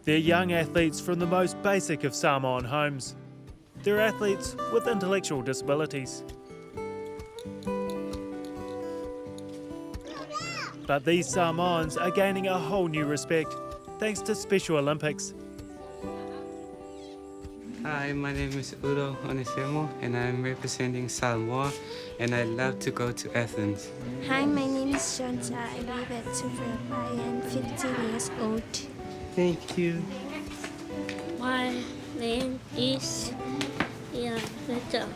They're young athletes from the most basic of Samoan homes. They're athletes with intellectual disabilities. But these Samoans are gaining a whole new respect thanks to Special Olympics. Hi, my name is Udo Onisemo and I'm representing Samoa and I love to go to Athens. Hi, my name is Shantel. I live at Tufra. I am 15 years old. Thank you. My name is Shantel.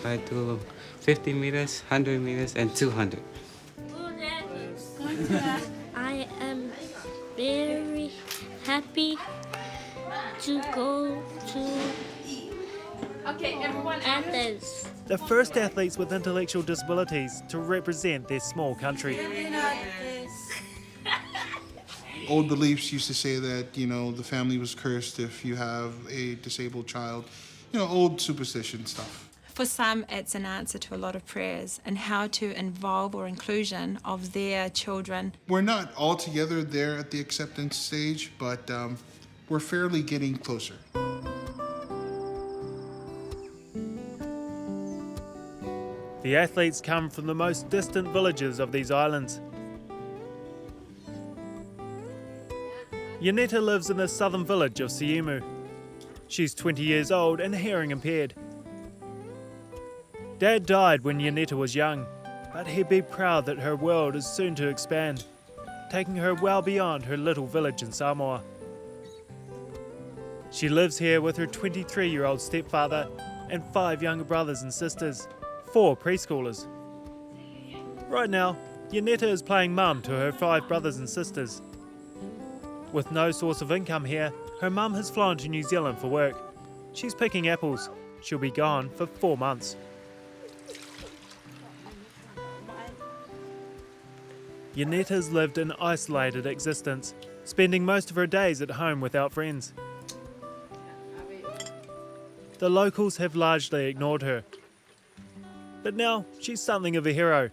I do 50 meters, 100 meters and 200. I am very happy to go to Athens. The first athletes with intellectual disabilities to represent their small country. Old beliefs used to say that, the family was cursed if you have a disabled child. Old superstition stuff. For some, it's an answer to a lot of prayers and how to involve or inclusion of their children. We're not altogether there at the acceptance stage, but we're fairly getting closer. The athletes come from the most distant villages of these islands. Yanetta lives in the southern village of Siemu. She's 20 years old and hearing impaired. Dad died when Yanetta was young, but he'd be proud that her world is soon to expand, taking her well beyond her little village in Samoa. She lives here with her 23-year-old stepfather and 5 younger brothers and sisters, 4 preschoolers. Right now, Yanetta is playing mum to her 5 brothers and sisters. With no source of income here, her mum has flown to New Zealand for work. She's picking apples. She'll be gone for 4 months. Yanetta's lived an isolated existence, spending most of her days at home without friends. The locals have largely ignored her. But now she's something of a hero.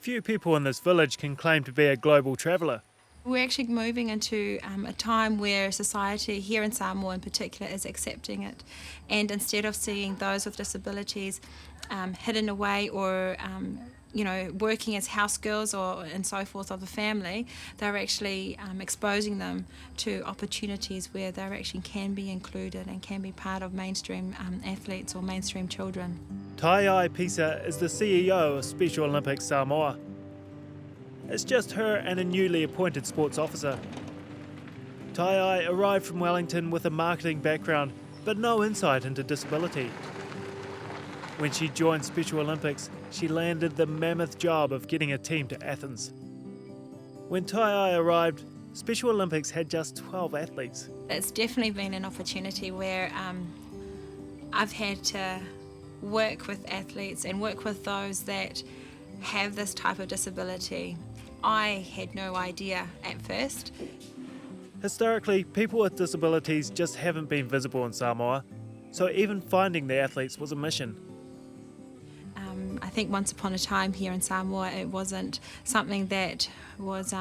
Few people in this village can claim to be a global traveller. We're actually moving into a time where society here in Samoa in particular is accepting it, and instead of seeing those with disabilities hidden away or working as house girls or and so forth of the family, they're actually exposing them to opportunities where they actually can be included and can be part of mainstream athletes or mainstream children. Tai Pisa is the CEO of Special Olympics Samoa. It's just her and a newly appointed sports officer. Tai arrived from Wellington with a marketing background, but no insight into disability. When she joined Special Olympics, she landed the mammoth job of getting a team to Athens. When Tai arrived, Special Olympics had just 12 athletes. It's definitely been an opportunity where I've had to work with athletes and work with those that have this type of disability. I had no idea at first. Historically, people with disabilities just haven't been visible in Samoa, so even finding the athletes was a mission. I think once upon a time here in Samoa it wasn't something that was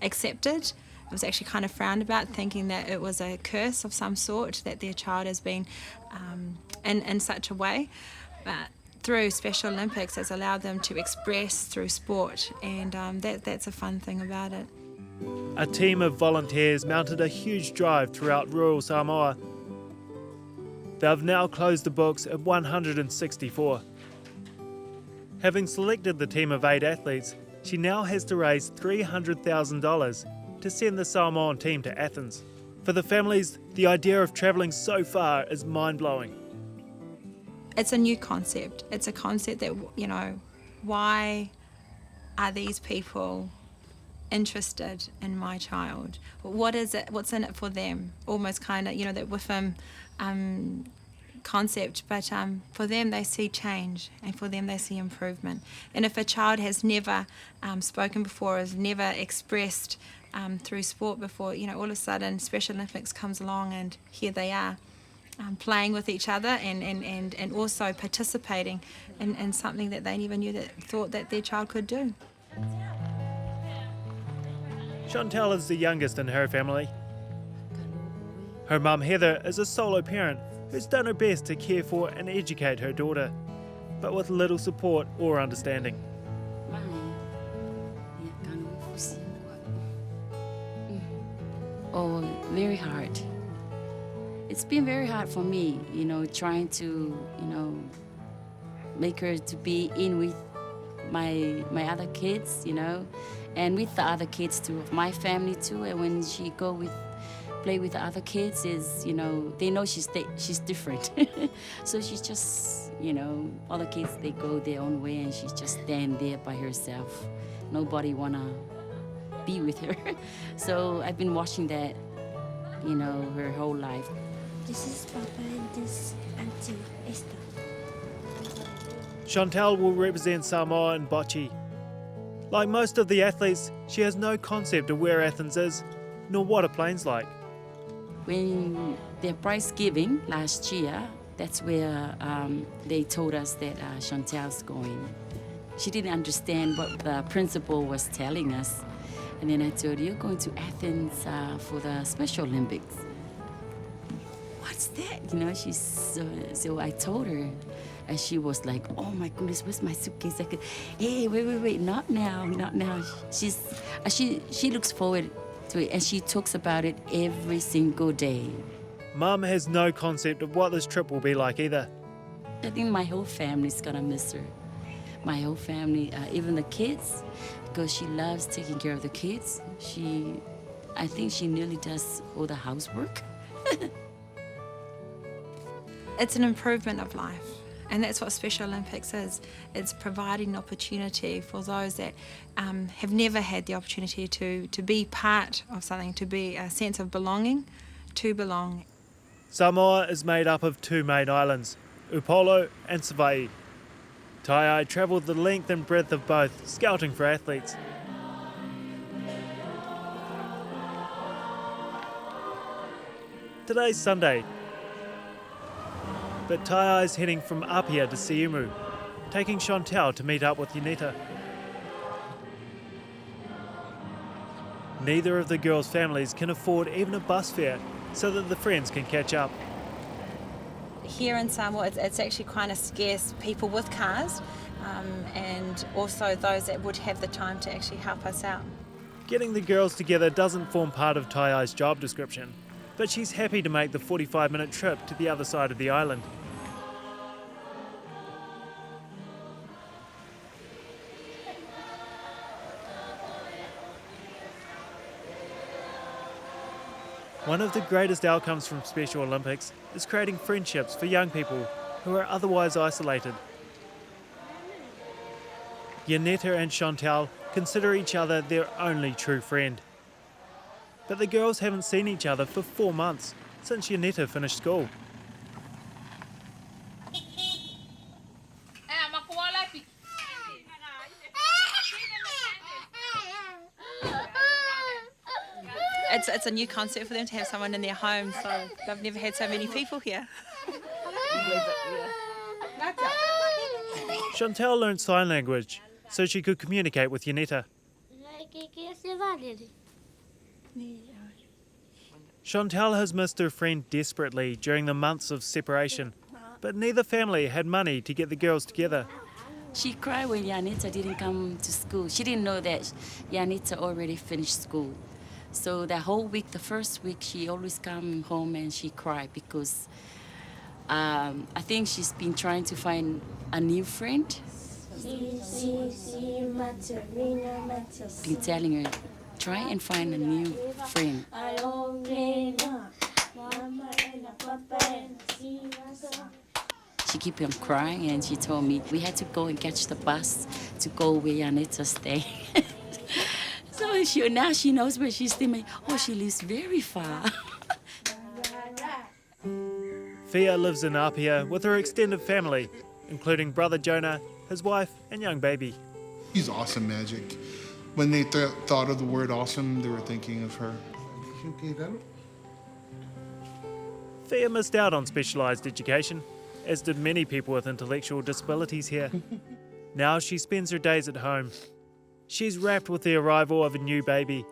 accepted. It was actually kind of frowned about, thinking that it was a curse of some sort, that their child has been in such a way. But through Special Olympics, it's allowed them to express through sport, and that's a fun thing about it. A team of volunteers mounted a huge drive throughout rural Samoa. They've now closed the books at 164. Having selected the team of 8 athletes, she now has to raise $300,000 to send the Samoan team to Athens. For the families, the idea of travelling so far is mind-blowing. It's a new concept. It's a concept that, why are these people interested in my child? What is it? What's in it for them? Almost kind of, that with them concept, but for them they see change, and for them they see improvement. And if a child has never spoken before, has never expressed through sport before, all of a sudden Special Olympics comes along and here they are playing with each other and also participating in something that they never thought that their child could do. Shantel is the youngest in her family. Her mum Heather is a solo parent who's done her best to care for and educate her daughter, but with little support or understanding. Oh, very hard. It's been very hard for me, trying to, make her to be in with my other kids, and with the other kids too, of my family too. And when she play with the other kids, they know she's different. So she's just, all the kids, they go their own way, and she's just stand there by herself. Nobody wanna be with her. So I've been watching that, her whole life. This is Papa and this Auntie Esther. Shantel will represent Samoa in bocce. Like most of the athletes, she has no concept of where Athens is, nor what a plane's like. When their prize giving last year, that's where they told us that Shantel's going. She didn't understand what the principal was telling us. And then I told her, you're going to Athens for the Special Olympics. What's that? So I told her. And she was like, oh my goodness, where's my suitcase? I could, hey, wait, not now. She looks forward to it, and she talks about it every single day. Mum has no concept of what this trip will be like either. I think my whole family's gonna miss her. My whole family, even the kids, because she loves taking care of the kids. I think she nearly does all the housework. It's an improvement of life. And that's what Special Olympics is. It's providing an opportunity for those that have never had the opportunity to be part of something, to be a sense of belonging, to belong. Samoa is made up of two main islands, Upolu and Savaii. Tai travelled the length and breadth of both, scouting for athletes. Today's Sunday, but Tai is heading from Apia to Siemu, taking Shantel to meet up with Yaneta. Neither of the girls' families can afford even a bus fare, so that the friends can catch up. Here in Samoa, it's actually kind of scarce people with cars, and also those that would have the time to actually help us out. Getting the girls together doesn't form part of Tai-Ai's job description, but she's happy to make the 45-minute trip to the other side of the island. One of the greatest outcomes from Special Olympics is creating friendships for young people who are otherwise isolated. Yaneta and Shantel consider each other their only true friend. But the girls haven't seen each other for 4 months, since Yaneta finished school. It's a new concept for them to have someone in their home, so they've never had so many people here. Shantel learned sign language so she could communicate with Yaneta. Shantel has missed her friend desperately during the months of separation, but neither family had money to get the girls together. She cried when Yaneta didn't come to school. She didn't know that Yaneta already finished school. So the whole week, the first week, she always come home and she cried because I think she's been trying to find a new friend. Been telling her, try and find a new friend. She kept on crying and she told me we had to go and catch the bus to go where Yaneta stay. So now she knows where she's staying. Oh, she lives very far. Fia lives in Apia with her extended family, including brother Jonah, his wife and young baby. He's awesome magic. When they thought of the word awesome, they were thinking of her. Fia missed out on specialised education, as did many people with intellectual disabilities here. Now she spends her days at home. She's wrapped with the arrival of a new baby,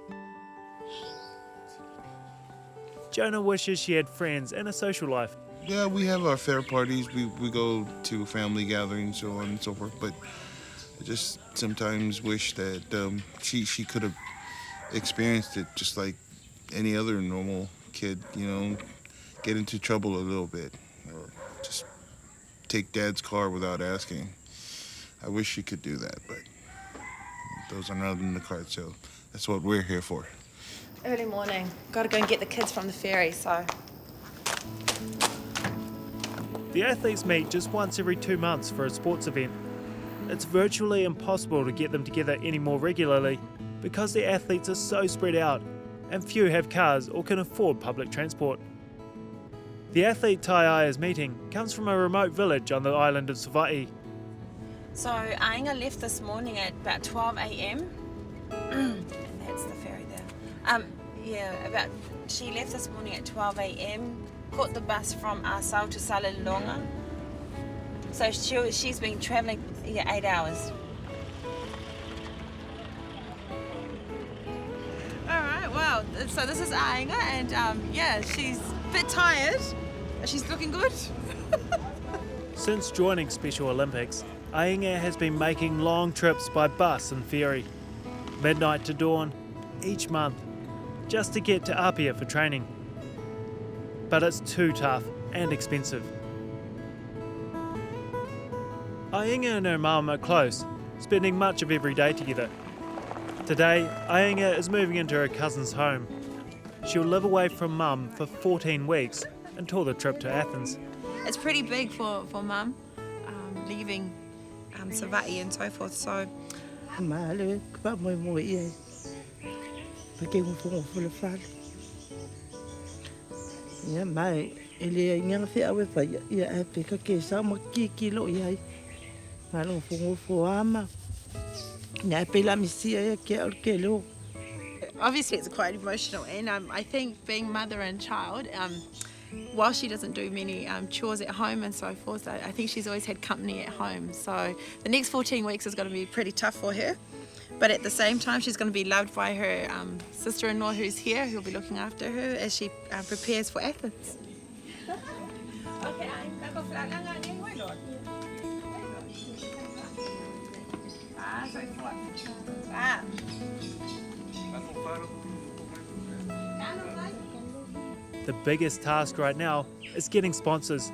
Jonah wishes she had friends and a social life. Yeah, we have our fair parties. We go to family gatherings, so on and so forth. But I just sometimes wish that she could have experienced it just like any other normal kid. You know, get into trouble a little bit, or just take dad's car without asking. I wish she could do that, but those are not in the cards. So that's what we're here for. Early morning. Got to go and get the kids from the ferry, so... The athletes meet just once every 2 months for a sports event. It's virtually impossible to get them together any more regularly because the athletes are so spread out and few have cars or can afford public transport. The athlete Taiai's meeting comes from a remote village on the island of Savaii. So Ainga left this morning at about 12 a.m. That's the ferry there. She left this morning at 12 a.m. Caught the bus from Asau to Salelonga. So she's been travelling 8 hours. All right, well, so this is Ainga, and she's a bit tired. She's looking good. Since joining Special Olympics, Ainga has been making long trips by bus and ferry, midnight to dawn, each month, just to get to Apia for training. But it's too tough and expensive. Ainga and her mum are close, spending much of every day together. Today, Ainga is moving into her cousin's home. She'll live away from mum for 14 weeks until the trip to Athens. It's pretty big for mum, leaving Savaii and so forth, so... Ya mai ele nga fe awe fa ya ape ka ke sa mo ki lo ya ma lo fo ama na pe la misia ya ke lo. Obviously it's quite emotional, and I think being mother and child, while she doesn't do many chores at home and so forth, I think she's always had company at home, so the next 14 weeks is going to be pretty tough for her. But at the same time, she's going to be loved by her sister-in-law who's here, who'll be looking after her as she prepares for Athens. The biggest task right now is getting sponsors.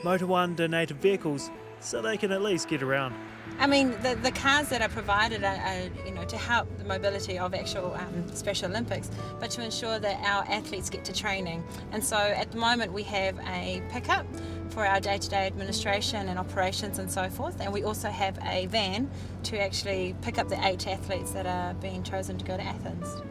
Motor One donated vehicles so they can at least get around. I mean, the cars that are provided are to help the mobility of actual Special Olympics, but to ensure that our athletes get to training. And so at the moment we have a pickup for our day-to-day administration and operations and so forth, and we also have a van to actually pick up the 8 athletes that are being chosen to go to Athens.